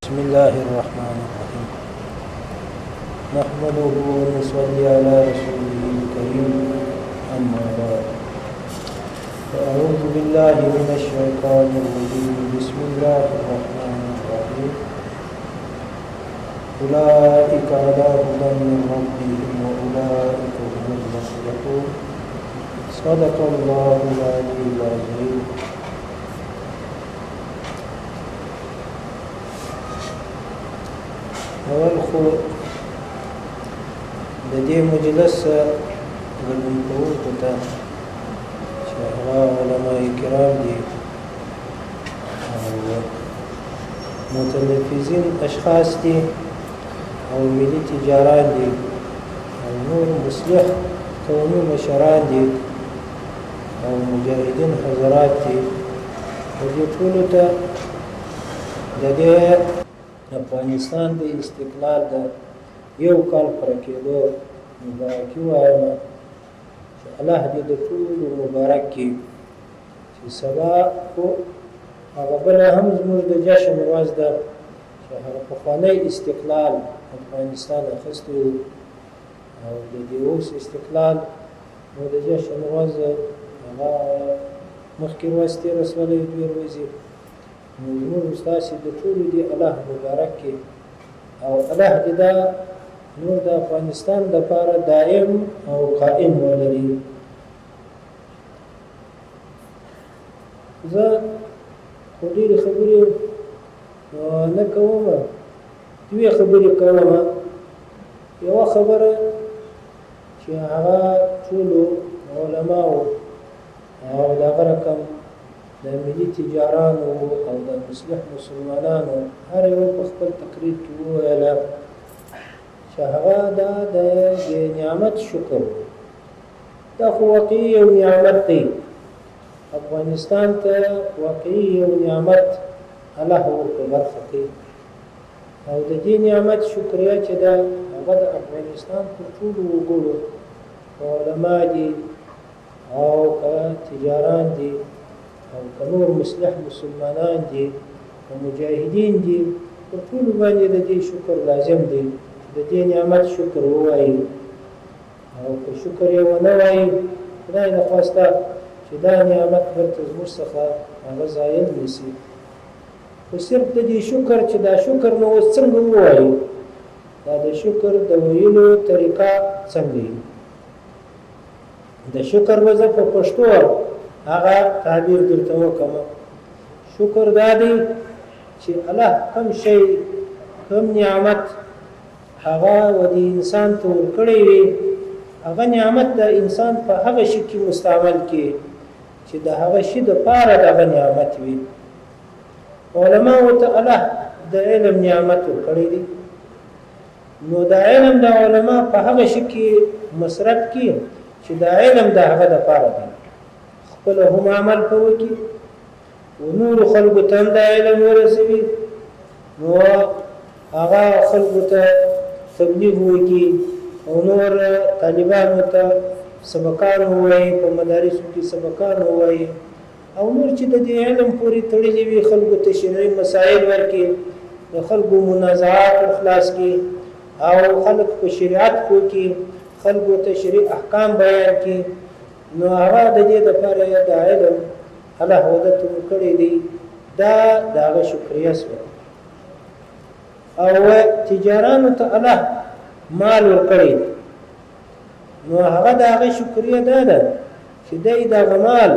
بسم الله الرحمن الرحيم نحمده ونصلي على رسوله الكريم أما بعد فأعوذ بالله من الشيطان الرجيم بسم الله الرحمن الرحيم أولئك على هدى من ربهم وأولئك هم المفلحون صدق الله العلي العظيم. اول خو د دې مجلس ګډون کوونکو ته چې هغه علماء کرام دي او متنفذین اشخاص دي او ملي تجاران دي او نور مصلح قومي مشران دي او مجاهدین حضرات دي او دې ټولو ته د دې افغانستان د استقلال د یو کال پر کېدو مبارکي وایم چې الله دې د ټولو مبارک کړي چې سبا خو هغه بله هم زموږ د جشن ورځ ده چې هغه پخوانی استقلال افغانستان اخیستی او د دې اوس استقلال نو د جشن ورځ هغه مخکې ورځ تېره شولې دوې ورځې زموږ ستاسې د ټولو دې الله مبارک کړي او الله دې دا نور د افغانستان دپاره دائم او قائم ولري. زه خو ډېرې خبرې نه کوم، دوې خبرې کوم. یوه خبره چې هغه ټولو علماو او دغه رقم د ملي تجارانو او د مصلح مسلمانانو هر یو په خپل تقریر کې وویله چې هغه دا د نعمت شکر دا خو واقعي یو نعمت دی، افغانستان ته واقعي یو نعمت الله ورته برخه کوي او د دې نعمت شکریا چې دا هغه د افغانستان پر ټولو وګړو علما دي او تجاران دي او نور مصلح مسلمانان دي او مجاهدین دي پر ټولو باندې د دې شکر لازم دی چې د دې نعمت شکر ووایي او که شکر یې ونه وایي خدای نخواسته چې دا نعمت بیرته زموږ څخه هغه زایل نیسي. خو صرف د دې شکر چې دا شکر نو اوس څنګه ووایي، دا د شکر د ویلو طریقه څنګه وي. د شکر به زه په پښتو هغه تعبیر درته وکړم. شکر دا دی چې الله کوم شی کوم نعمت هغه ودې انسان ته ورکړی وي هغه نعمت د انسان په هغه شي کې مستعمل کړي چې د هغه شي دپاره دغه نعمت وي. علماو ته الله د علم نعمت ورکړی دی نو د علم د علما په هغه شي کې مصرف کړي چې د علم د هغه دپاره دی، خپل هم عمل په وکړي او نور خلکو ته هم د علم ورسوي نو هغه خلکو ته تبلیغ وکړي او نور طالبانو ته سبقان ووایي، په مدارسو کې سبقان ووایي او نور چې د دې علم پورې تړلي وي خلکو ته شرعي مسایل ورکړي، د خلکو منازعات خلاص کړي او خلک په شریعت کې خلکو ته شرعي احکام بیان کړي نو هغه د دې دپاره د علم الله ودته ورکړی دی، دا د هغه شکریه شوه. او تجارانو ته الله مال ورکړی نو هغه د هغه شکریه دا ده چې دی دغه مال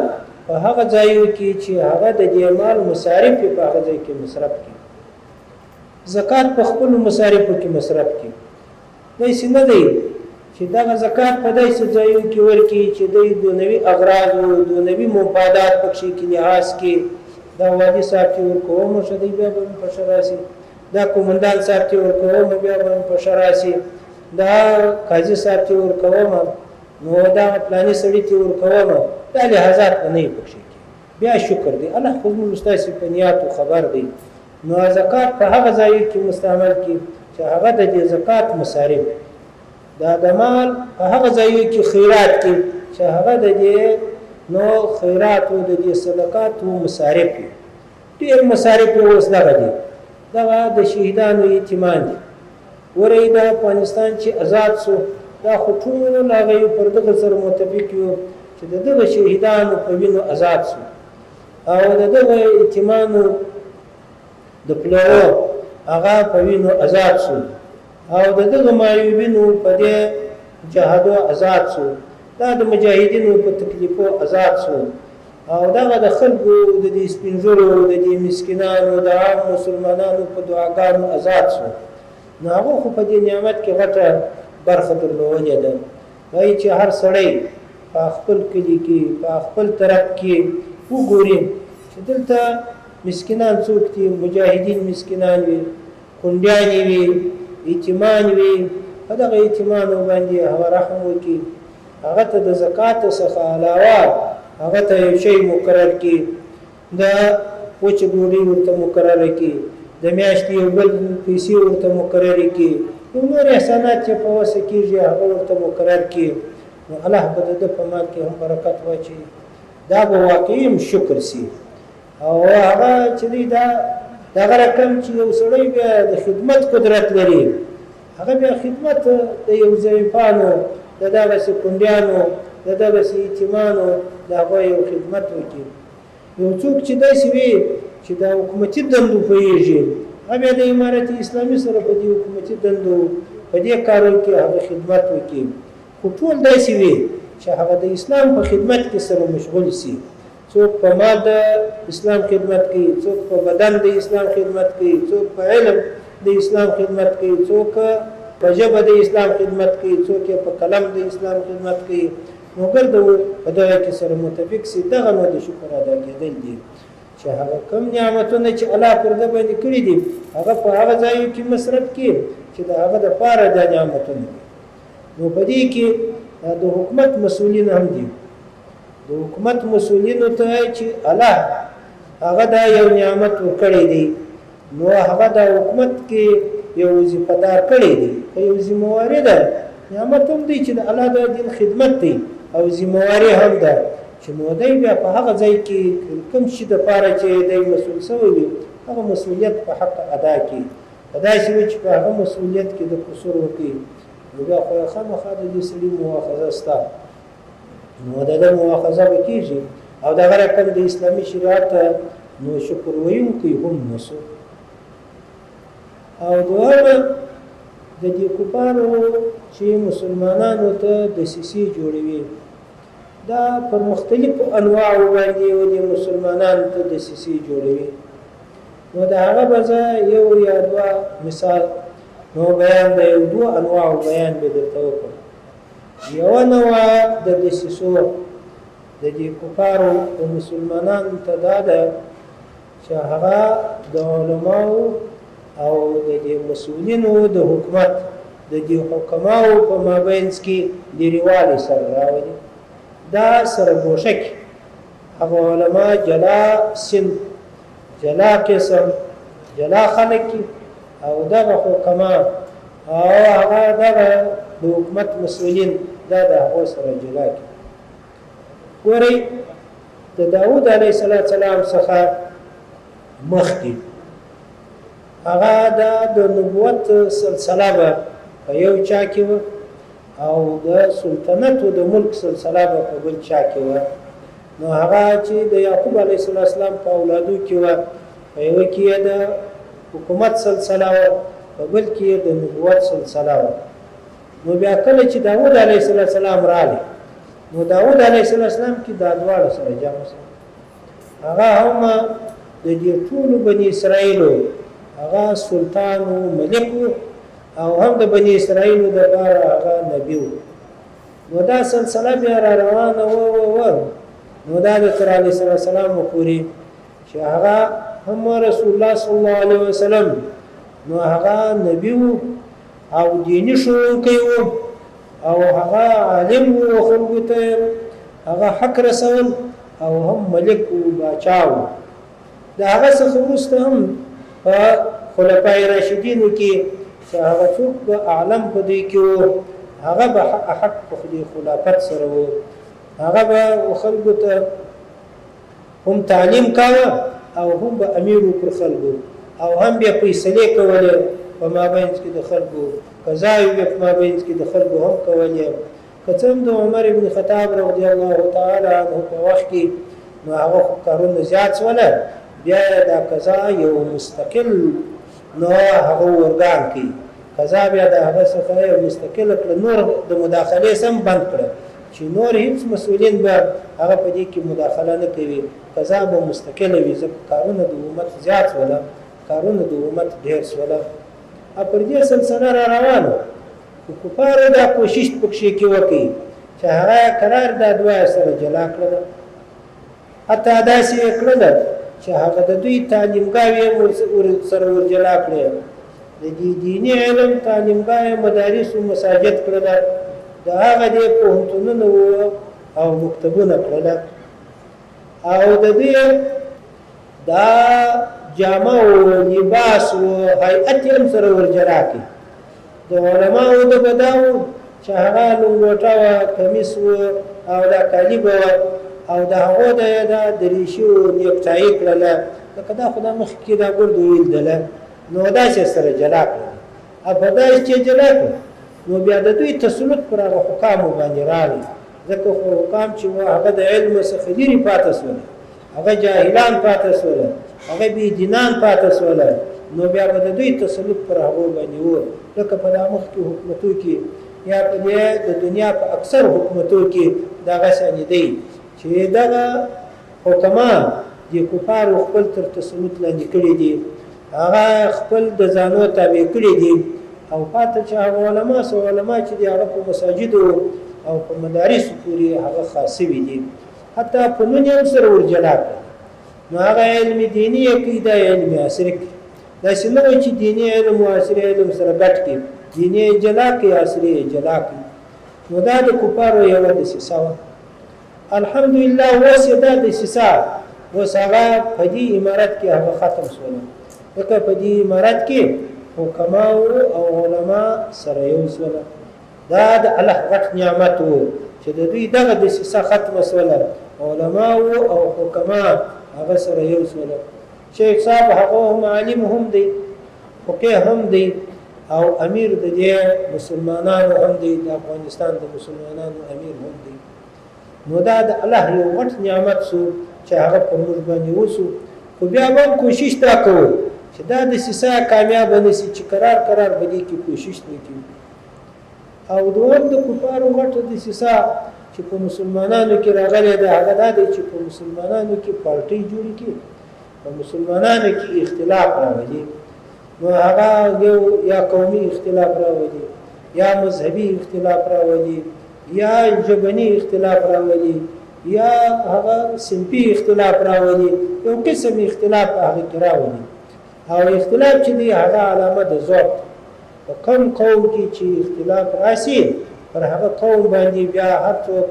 په هغه ځایو کې چې هغه د دې مال مصارف یې په هغه ځای کې مصرف کړي، زکات په خپلو مصارفو کې مصرف کړي. داسې نه دی چې دغه زکات په داسې ځایو کې ورکړي چې دوی دنیوي اغراض او دنیوي مفادات پکښې کې لحاظ کړي. دا والي صاحب چې ورکوم ښه دی بیا به په ښه راسي، دا قومندان صاحب چې ورکوم بیا به په ښه راسي، دا قاضي صاحب چې ورکوم نو دا فلاني سړي چې ورکوم دا لحاظات به نه وي پکښې کې. بیا شکر دی الله خو زموږ ستاسې په نیاتو خبر دی نو زکات په هغه ځایو کې مستعمل کړي چې هغه د دې زکات مصارف دا د مال په هغه ځایو کې خیرات کې چې هغه د دې نو خیرات او د دې صدقات او مصارف ډېر مصارف اوس دغه دي دغه د شهیدانو یتیمان دي. ورې د افغانستان چې آزاد شو دا خو ټول هغه یو پر دغه سره متفق یو چې د دغه شهیدانو په وینو آزاد شو او د دغه یتیمانو د پلرو هغه په وینو آزاد شو او د دغه معیوبینو په دې جهادو آزاد شو. دا د مجاهدینو په تکلیفو آزاد شو او دغه د خلکو د دې سپینږیرو د دې مسکینانو د عام مسلمانانو په دعاګانو آزاد شو. نو هغه خو په دې نعمت کې غټه برخه درلودلې ده. وایي چې هر سړی په خپل کلي کې په خپل طرف کې وګوري چې دلته مسکینان څوک دي، مجاهدین مسکینان وي، کونډیانې وي، یتیمان وي، په دغه یتیمانو باندې هغه رحم وکړي، هغه ته د زکات څخه علاوه هغه ته یو شی مقرر کړي، د وچه ډوډۍ ورته مقرره کړي، د میاشتې یو بل پیسې ورته مقررې کړي، یو نور احسانات چې په وسه کېږي هغه ورته مقرر کړي. نو الله به د ده په مال کې هم برکت واچوي. دا به واقعي هم شکر سي او هغه چې دی دغه رقم چې یو سړی بیا د خدمت قدرت لري هغه بیا خدمت د یو ضعیفانو د دغسې کونډیانو د دغسې یتیمانو د هغوی یو خدمت وکړي. یو څوک چې داسې وي چې د حکومتي دندو پوهېږي هغه بیا د امارت اسلامي سره په دې حکومتي دندو په دې کارونو کې هغه خدمت وکړي. خو ټول داسې وي چې هغه د اسلام په خدمت کې سره مشغول سي. څوک په مال د اسلام خدمت کوي، څوک په بدن د اسلام خدمت کوي، څوک په علم د اسلام خدمت کوي، څوک په ژبه د اسلام خدمت کوي، څوک په قلم د اسلام خدمت کوي. نو ګرد په دغه کې سره متفق سي. دغه نو د شکر ادا کېدل دي چې هغه کم نعمتونه چې الله پر ده باندې کړي دي هغه په هغه ځایو کې مصرف کړي چې د هغه دپاره دا نعمتونه دي. نو په دې کې د حکومت مسؤلین هم دي. د حکومت مسؤلینو ته چې الله هغه دا یو نعمت ورکړی دی نو هغه د حکومت کې یو وظیفه دار کړی دی، یو ذمهواري ده. نعمت هم دی چې د الله د دین خدمت دی او ذمهواري هم ده چې نو دی بیا په هغه ځای کې کوم شي دپاره چې دی مسؤول شوی وي هغه مسؤلیت په حق ادا کړي. په داسې وي چې په هغه مسؤلیت کې د قصور وکړي نو بیا خو یې خامخا د دې سړي مواخذه شته، نو د ده مواخذه به کېږي او دغه رقم د اسلامي شریعت نو شکر ویونکي هم نسو. او دوهمه د دې کفارو چې مسلمانانو ته دسیسې جوړوي دا پر مختلفو انواعو باندې د مسلمانانو ته دسیسې جوړوي. نو د هغه به زه یو یا دوه مثال نو بیان د یو دوه انواعو بیان به درته وکړم. یوه نوع د دسیسو د دې کفارو په مسلمانانو ته دا ده چې هغه د علماو او د دې مسؤلینو د حکومت د دې حکماو په مابینځ کې لرېوالي سره راولي. دا سره ګوښه کې هغه علما جلا صنف، جلا قسم، جلا خلک او دغه حکما او هغه دغه د حکومت مسؤلین دا د هغو سره جلا کړي. ګورئ د داود علیه السلام څخه مخکې هغه د نبوت سلسله به په یو چا کې وه او د سلطنت و د ملک سلسله به په بل چا کې وه. نو هغه چې د یعقوب علیه السلام په اولادو کې وه په یوه کې یې د حکومت سلسله وه په بل کې یې د نبوت سلسله وه. نو بیا کله چې داود علیه السلام راغی نو داود علیه السلام کې دا دواړه سره جمع شول. هغه هم د دې ټولو بني اسرائیلو هغه سلطان و ملک و او هم د بني اسرائیلو دپاره هغه نبي و. نو دا سلسله بیا را روانه و نو دا د تر علیه السلام پورې چې هغه هم رسول الله صلی الله علیه وسلم نو هغه نبي و او دیني ښوونکی و او هغه عالم و خلکو ته هغه حق رسول او هم ملک و باچا و. د هغه څخه وروسته هم په خلفای راشدینو کې چې هغه څوک به اعلم په دې کې و هغه به حق په دې خلافت سره و. هغه به خلکو ته هم تعلیم کاوه او هم به امیر و پر خلکو او هم بیا فیصلې کولې په مابینځ کې د خلکو قضاوې بیا په مابینځ کې د خلکو هم کولې که څه هم د عمر ابن خطاب رضی الله تعالی عنه په وخت کې نو هغه کارونه زیات شوله بیا دا قضا یو مستقل نو هغه ورګان کې قضا بیا د هغه څخه یو مستقل کړ نور د مداخلې سم بند کړ چې نور هیڅ مسؤلین به هغه په دې کې مداخله نه کوي قضا به مستقله وي ځکه کارونه د امت زیات شوله کارونه د امت ډېر شوله پر دې سلسله را روانه خو کفارو دا کوشش پکښې کې وکړي چې هغه قرار دا دوه سره جلا کړله حتی داسې یې کړله چې هغه د دوی تعلیمګاوې سره ورجلا کړې د دې دیني علم تعلیمګاه مدارس و مساجد کړله د هغه دې پوهنتونونه او مکتبونه کړله او د دې دا جامه او لباس او هیئت هم سره ورجلا کړي د علماو د بداو چې هغه لنګوټه وه کمیس و او دا کالیب وه او د هغو د دریشي و نیکټایي کړله لکه دا خو دا مخکې دا ګرد ویلدله نو داسې سره جلا کړله او په داسې چې جلا کړه نو بیا د دوی تسلط پر هغه حکامو باندې راغی ځکه خو حکام چې وه هغه د علم څخه لرې پاته شوله هغه جاهلان پاته شوله هغه بېدینان پاته شوله نو بیا به د دوی تسلط پر هغو باندې و لکه په دا مخکې حکومتو کې یا په دې د دنیا په اکثر حکومتو کې دغسې دی چې دغه حکمان د کفارو خپل تر تسلط لاندې کړي دي هغه خپل د ځانو تابع کړي دي او پاته چې هغه علما چې دي هغه په مساجدو او په مدارسو پورې هغه خاصوي دي حتی په نون یې هم سره ورجلا کړي نو هغه علم دیني یې کوي دا علم عصري کوي داسې نه وایي چې دیني علم او عصري علم سره ګډ کړي دیني یې جلا کړي عصري یې جلا کړي نو دا د کفارو یوه دسیسه وه الحمدلله اوس یې دا دسیسه اوس هغه په دې عمارت کې هغه ختم شوله ځکه په دې عمارت کې حکماو او علما سره یو شوله دا د الله غټ نعمت و چې د دوی دغه دسیسه ختمه شوله علماو او حکما هغه سره یو شوله شیخ صاحب هغه هم عالم هم دی فقیه هم دی او امیر د دې مسلمانانو هم دی د افغانستان د مسلمانانو امیر هم دی نو دا د الله یو غټ نعمت شو چې هغه پر موږ باندې وشو خو بیا هم کوشش دا کوو چې دا دسیسه کامیابه نه شي چې قرار به دې کې کوشش نه کوي او دویم د کفارو غټه دسیسه چې په مسلمانانو کې راغلی ده هغه دا دی چې په مسلمانانو کې پارټۍ جوړې کړي په مسلمانانو کې اختلاف راولي نو هغه یا قومي اختلاف راولي یا مذهبي اختلاف راولي یا ژبني اختلاف راولي یا هغه صنفي اختلاف راولي یو قسم اختلاف هغه کې راولي او اختلاف چې دی هغه علامه د ضعف په کوم قوم کې چې اختلاف راشي پر هغه قوم باندې بیا هر څوک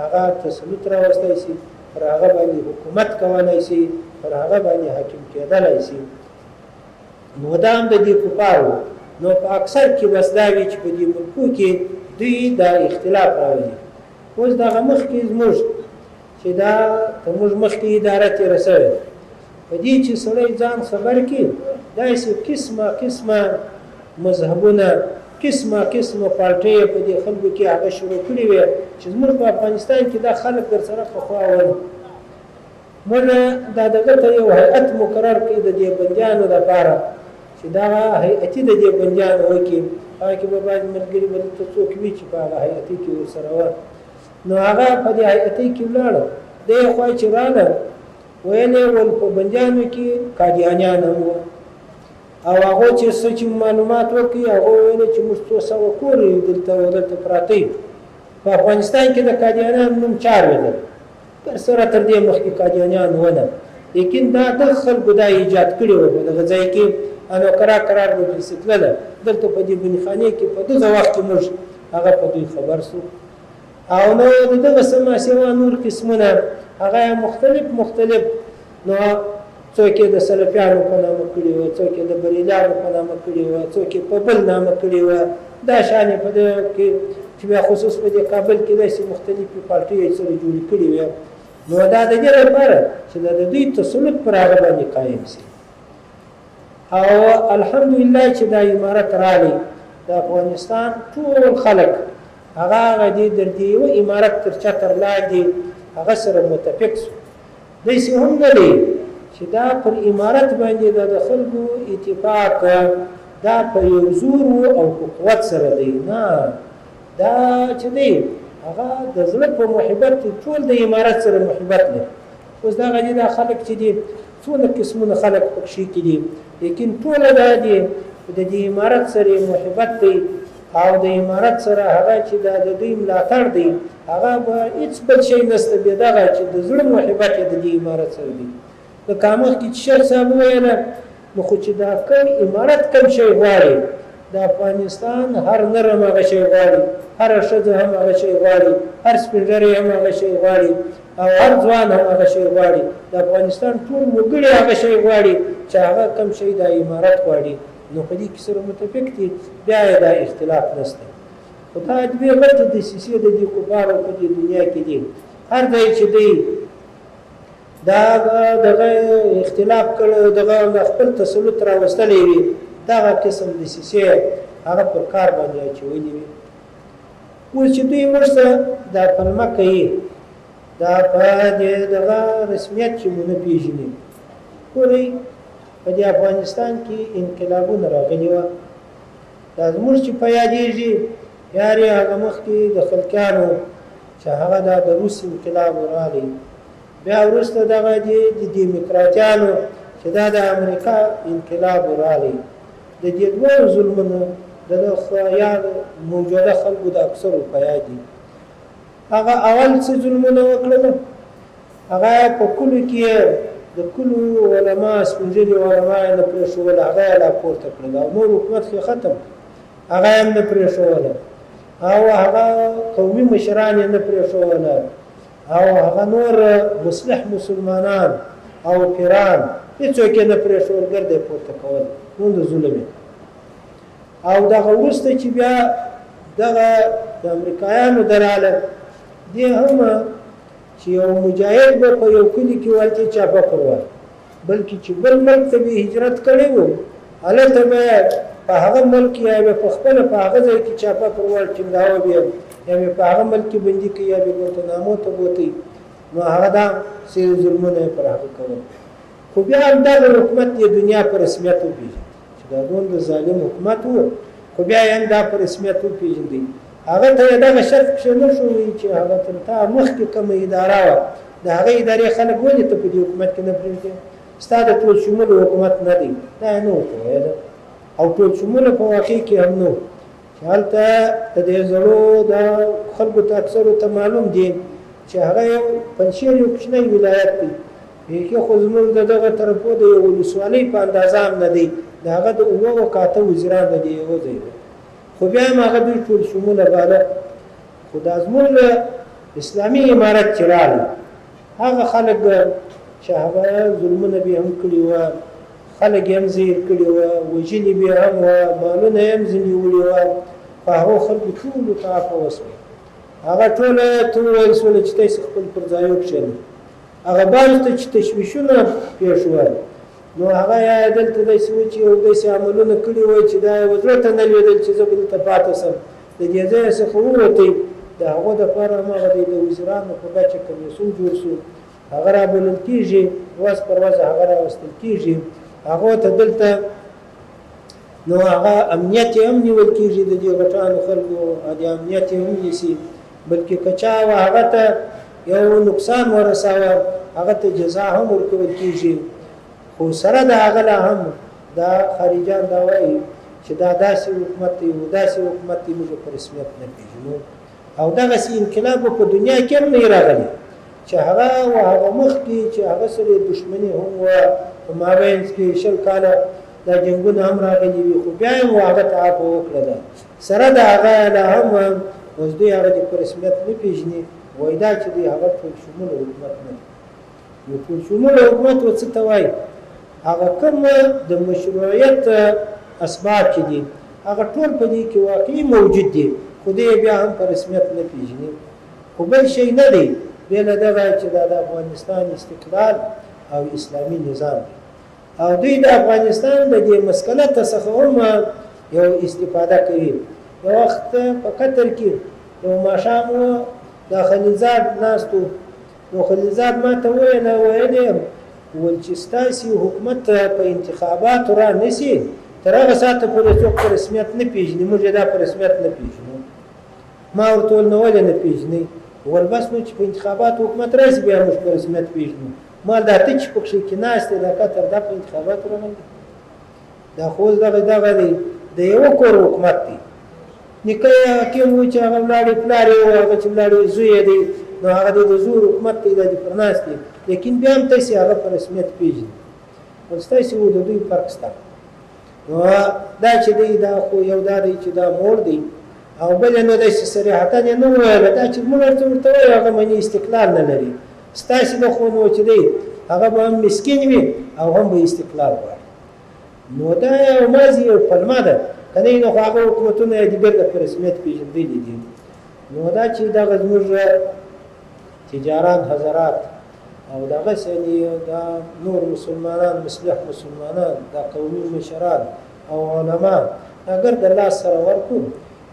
هغه تسلط راوستی شي پر هغه باندې حکومت کولی شي پر هغه باندې حاکم کېدلی شي نو دا هم د دې کفارو نو په اکثر کې بس دا وي چې په دې ملکو کې دوی دا اختلاف راولي اوس دغه مخکې زموږ چې دا زموږ مخکې اداره تېره شوې په دې چې سړی ځان خبر کړي داسې قسمه مذهبونه قسمه پارټۍ په دې خلکو کې هغه شروع کړي وي چې زموږ په افغانستان کې دا خلک در سره پخوا ول موږ دا دغه ته یو هیئت مقرر کړي د دې بندیانو لپاره چې دا هیئتي د دې بندیانو وکړي هغه کې به باید ملګري به دلته څوک وي چې په هغه هیئتي کې ورسره وه نو هغه په دې هیئتي کې ولاړه دی خوا چې راغله ویل یې ول په بندیانو کې قادیانیان هم وه او هغه چې څه چې معلومات وکړي هغه ویل چې موږ څو سوه کورې دلته پراته په افغانستان کې د قادیانیانو نوم چار ویل تر سره تر دې مخکې قادیانیان ونه لیکن دا د خلکو دا ایجاد کړي وو په دغه ځای کې انو قرار مجلس تلله دلته په دې بنیخانې کې په دغه وخت کې موږ هغه په دوی خبر سو او نو دغه سما سیوا نور قسمونه هغه مختلف نو څوک د سلفیانو په نامه کړي وو څوک د بریلیانو په نامه کړي وو څوک په بل نامه کړي وو دا شانې په دې کې چې بیا خصوص په دې کابل کې داسې مختلفې پارټۍ سره جوړې کړي وي نو دا د دې لپاره چې د دوی تسلط پر هغه باندې قایم شي او الحمدلله چې دا امارت راغی د افغانستان ټول خلک هغه د دې یو امارت تر چتر لاندې هغه سره متفق شو داسې هم نه دی چې دا پر امارت باندې د خلکو اتفاق دا په یو زور او قوت سره دی نه دا چې دی هغه د زړه په محبت ټول د امارت سره محبت لري اوس دا غدي دا خلک چې دي څونه قسمونه خلک پکې کې دي لیکن ټول دا دي د دې امارت سره محبت دی او د امارت سره هغه چې د دوی ملاتړ دی هغه به هیڅ بل شي نسته به دا چې د زړه محبت د دې امارت سره دی د کامخ کې شر صاحب ویل نو خو چې دا کوم امارت کوم شي غواړي د افغانستان هر نرم هغه شي غواړي هر ښځه هم هغه شي غواړي هر سپینږیری هم هغه شي غواړي او هر ځوان هم هغه شي غواړي د افغانستان ټول وګړي هغه شي غواړي چې هغه کوم شي د امارت غواړي نو په دې کې سره متفق دي بیا دا اختلاف نشته خو دا د دې غلطه د سیاسي د دې کفارو په دې دنیا کې دي هر ځای چې دی دا دغه اختلاف کړو دغه خپل تسلط راوستلې وي دا قسم د سیاسي هغه پر کار باندې اچولې وي اوس چې دوی ورسره دا پلمه کوي دا په دغه رسمیت چې مونږ پیژني ګورئ په دې افغانستان کې انقلابونه راغلي وو دا زموږ چې په یادېږي یاري هغه مخکې د خلکیانو چې هغه د روس انقلاب راغلی بیا وروسته دغه د دیموکراتیانو چې دا د امریکا انقلاب راغلی د دې دوه ظلمونو د خیال موجوده خلکو د اکثرو په یاد دي هغه اول څه ظلمونه وکړل هغه په کلو کې د کلو علما سپینځلي علما نه پرېښول هغه لا پورته کړل او نور حکومت کې ختم هغه هم نه پرېښول او هغه قومي مشران نه پرېښول او هغه نور مصلح مسلمانان او پیران هیڅوک نه پرېښول ګرځي پورته کول نو د ظلم او دغه وروسته چې بیا دغه د امریکایانو دراله دی هم چې یو مجاهد به په یو کلي کې ولته چاپه کړو بلکې چې بل ملک ته به هجرت کړی وو هلته به په هغه ملک یا به په خپل په هغه ځای کې چاپه کړو ټینګاوه بیا یا به په هغه ملک کې بندي کوي یا به ګوتنامو ته بوتي نو هغه دا سي ظلمونه پر هغه کول خو بیا هم دا حکومت د دنیا پر رسمیت وپیژني چې دا ډول د ظالم حکومت وو خو بیا هم دا پر رسمیت وپیژني هغه ته دغه شرط شنو شو چې هغه ته مخکې کوم اداره و د هغه ادارې خلک ولې ته په دې حکومت کې نه پرېږدي ستا د ټول شمول حکومت نه دی دا نه وایي او ټول شمول په واقع کې هم نو چې هلته د دې زړو د خلکو ته اکثرو ته معلوم دي چې هغه یو پنځیر یو کوچنی ولایت دی کې خو زموږ دغه طرفو د یو ولسوالۍ په اندازه هم نه دی د هغه د اوو کاته وزیران د دې یو ځای دی خو بیا هم هغه دوی ټول شموله باله خو دا زموږ اسلامي امارت چې راغی هغه خلک چې هغه ظلمونه به هم کړي وو خلک هم زیر کړي وو وژلي به هم وو مالونه هم ځینې وړي وو په هغو خلکو ټولو ته عفو وسوه هغه ټوله ته وویل شوله چې تاسې خپل پر ځایو کښېنئ هغه بعضو ته چې تشویشونه پېښ وو نو هغه یا دلته داسې و چې یو داسې عملونه کړي وای چې دا یې زړه ته نه لوېدل چې زه به دلته پاتې شم د دې ځایه څخه ووتی د هغو دپاره هماغه د وزیرانو په کچه کمیسیون جوړ شو هغه رابلل کېږي ورځ پر ورځ هغه راوستل کېږي هغو ته دلته نو هغه امنیت یې هم نیول کېږي د دې غټانو خلکو د امنیت یې هم نیسي بلکې که چا هغه ته یو نقصان ورساوه هغه ته جزا هم ورکول کېږي خو سره د هغه لا هم دا خارجان دا وایي چې دا داسې حکومت دی او داسې حکومت دی موږ په رسمیت نه پېژنو او دغسې انقلاب په دنیا کې هم نه راغلی چې هغه و هغه مخکې چې هغه سره دښمني هم وه په مابینځ کې 20 کاله دا جنګونه هم راغلي وي خو بیا هم هغه ته عفو وکړله سره د هغه لا هم اوس دوی هغه د په رسمیت نه پېژني وایي دا چې دوی هغه ټول شموله حکومت نه دی نو ټول شموله حکومت و څه ته وایي هغه کوم د مشروعیت اسباب چې دي هغه ټول په دې کې واقعي موجود دي خو دې بیا هم په رسمیت نه پېژني خو بل شی نه دی بې له دغه چې دا د افغانستان استقلال او اسلامي نظام دی او دوی د افغانستان د دې مسکنه څخه هم یو استفاده کوي. یو وخت په قطر کې یو ماښام د خلیلزاد ناستو، نو خلیلزاد ما ته ویل چې ستاسې حکومت په انتخاباتو را نشي تر هغه ساعته پورې څوک په رسمیت نه پېژني، موږ یې دا په رسمیت نه پېژنو. ما ورته وویل نو ولې نه پېژنئ؟ ویل بس نو چې په انتخاباتو حکومت راشي بیا موږ په رسمیت پېژنو. ما دا ته چې پکښې کې ناست دی دا قطر دا په انتخاباتو راغلی دا خو اوس دغه دی د یوه کور حکومت دی. نیکه یې حکیم و چې هغه ولاړې پلار یې و، هغه چې ولاړې زوی یې دی، نو هغه دی د زور حکومت دی، دا دې پر ناست دی، لیکن بیا هم تاسې هغه په رسمیت پېژني. ول ستاسې و د دوی فرق شته. نو دا چې دی دا خو یو دا دی چې دا مور دی، او بل یې نو داسې صریحتا یې نه وویله دا چې موږ ورته ووایو هغه مني استقلال نه لري. ستاسې د خو نو چې دی هغه به هم مسکین وي او هم به استقلال غواړي. نو دا یو ماضي یو پلمه ده، که نه نو خو هغه حکومتونه یې د بېرته په رسمیت پېژندلي دي. نو دا چې دغه زموږ تجاران حضرات او دغسې یعنې دا نور مسلمانان مصلح مسلمانان دا قومي مشران او علما اگر د الله سره ورکړو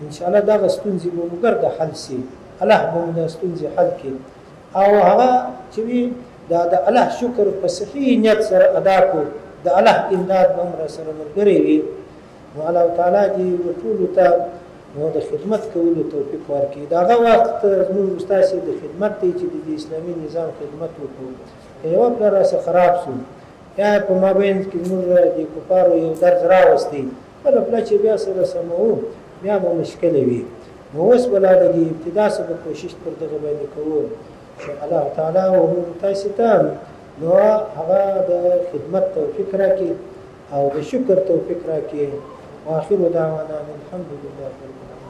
انشاءالله دغه ستونزې به مو ګرده حل سي، الله به مو دا ستونزې حل کړي او هغه چې وي دا د الله شکر په صحیح نیت سره ادا کړو، د الله امداد به هم راسره ملګری وي. نو الله تعالی دې ټولو ته نو د خدمت کولو توفیق ورکړي. د هغه وخت زموږ ستاسې د خدمت دی چې د اسلامي نظام خدمت وکړو، که یوه پله راسه خراب شو یا په مابین کې زموږ د کفارو یو درز راوستی بله پله چې بیا سره سموو بیا به مشکله وي. نو اوس به لا د ابتدا څخه به کوشش پر دغه باندې کوو چې الله تعالی وموږ تاسې ته نو هغه د خدمت توفیق راکړي او د شکر توفیق راکړي. واخر دعوانا الحمد لله رب العالمين.